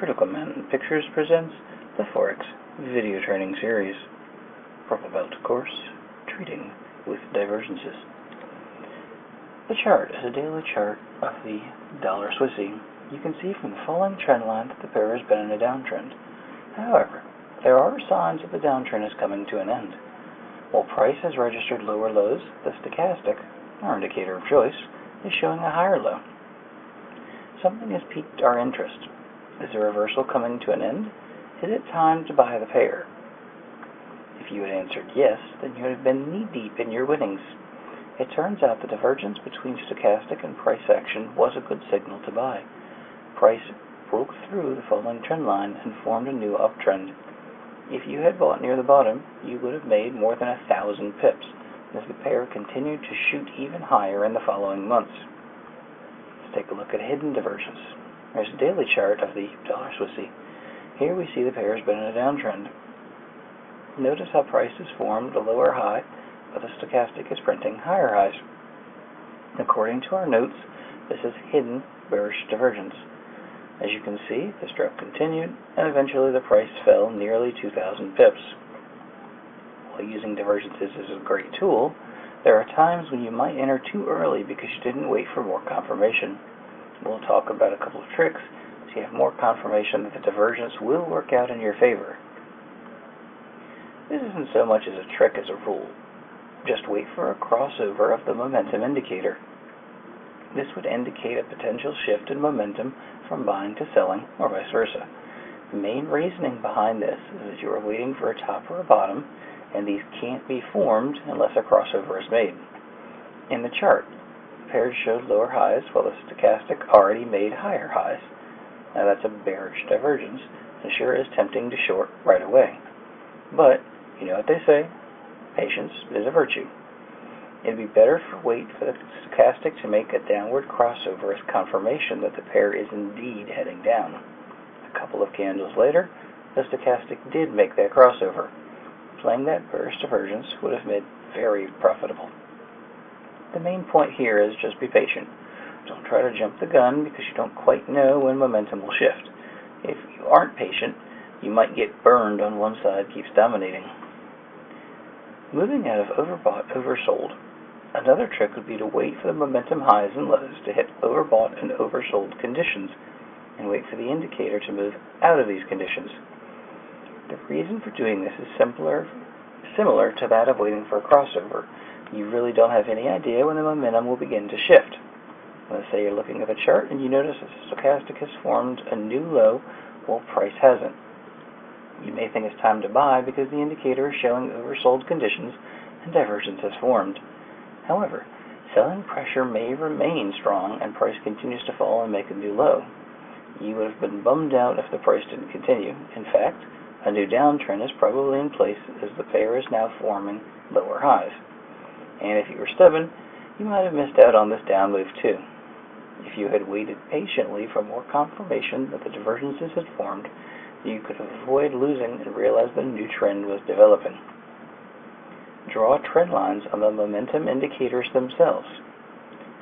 Critical Man Pictures presents the Forex video training series. Purple Belt course, treating with divergences. The chart is a daily chart of the dollar Swissy. You can see from the following trend line that the pair has been in a downtrend. However, there are signs that the downtrend is coming to an end. While price has registered lower lows, the stochastic, our indicator of choice, is showing a higher low. Something has piqued our interest. Is the reversal coming to an end? Is it time to buy the pair? If you had answered yes, then you would have been knee-deep in your winnings. It turns out the divergence between stochastic and price action was a good signal to buy. Price broke through the falling trend line and formed a new uptrend. If you had bought near the bottom, you would have made more than 1,000 pips, as the pair continued to shoot even higher in the following months. Let's take a look at hidden divergence. There's a daily chart of the dollar Swissy. Here we see the pair has been in a downtrend. Notice how price has formed a lower high, but the stochastic is printing higher highs. According to our notes, this is hidden bearish divergence. As you can see, this drop continued, and eventually the price fell nearly 2,000 pips. While using divergences is a great tool, there are times when you might enter too early because you didn't wait for more confirmation. We'll talk about a couple of tricks so you have more confirmation that the divergence will work out in your favor. This isn't so much as a trick as a rule. Just wait for a crossover of the momentum indicator. This would indicate a potential shift in momentum from buying to selling, or vice versa. The main reasoning behind this is that you are waiting for a top or a bottom, and these can't be formed unless a crossover is made. In the chart, pairs showed lower highs while the stochastic already made higher highs. Now that's a bearish divergence, and sure is tempting to short right away. But, you know what they say, patience is a virtue. It'd be better to wait for the stochastic to make a downward crossover as confirmation that the pair is indeed heading down. A couple of candles later, the stochastic did make that crossover. Playing that bearish divergence would have been very profitable. The main point here is just be patient. Don't try to jump the gun because you don't quite know when momentum will shift. If you aren't patient, you might get burned on one side keeps dominating. Moving out of overbought, oversold. Another trick would be to wait for the momentum highs and lows to hit overbought and oversold conditions, and wait for the indicator to move out of these conditions. The reason for doing this is similar to that of waiting for a crossover. You really don't have any idea when the momentum will begin to shift. Let's say you're looking at the chart and you notice that the stochastic has formed a new low while price hasn't. You may think it's time to buy because the indicator is showing oversold conditions and divergence has formed. However, selling pressure may remain strong and price continues to fall and make a new low. You would have been bummed out if the price didn't continue. In fact, a new downtrend is probably in place as the pair is now forming lower highs. And if you were stubborn, you might have missed out on this down move too. If you had waited patiently for more confirmation that the divergences had formed, you could avoid losing and realize that a new trend was developing. Draw trend lines on the momentum indicators themselves.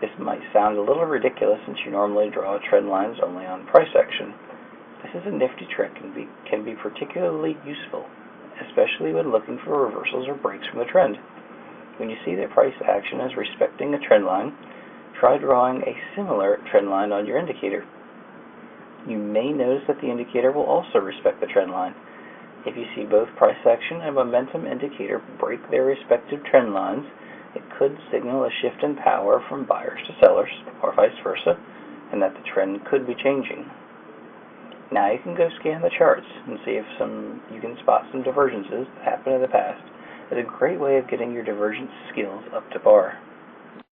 This might sound a little ridiculous since you normally draw trend lines only on price action. This is a nifty trick and can be particularly useful, especially when looking for reversals or breaks from the trend. When you see that price action is respecting a trend line, try drawing a similar trend line on your indicator. You may notice that the indicator will also respect the trend line. If you see both price action and momentum indicator break their respective trend lines, it could signal a shift in power from buyers to sellers, or vice versa, and that the trend could be changing. Now you can go scan the charts and see if you can spot some divergences that happened in the past. It's a great way of getting your divergence skills up to par.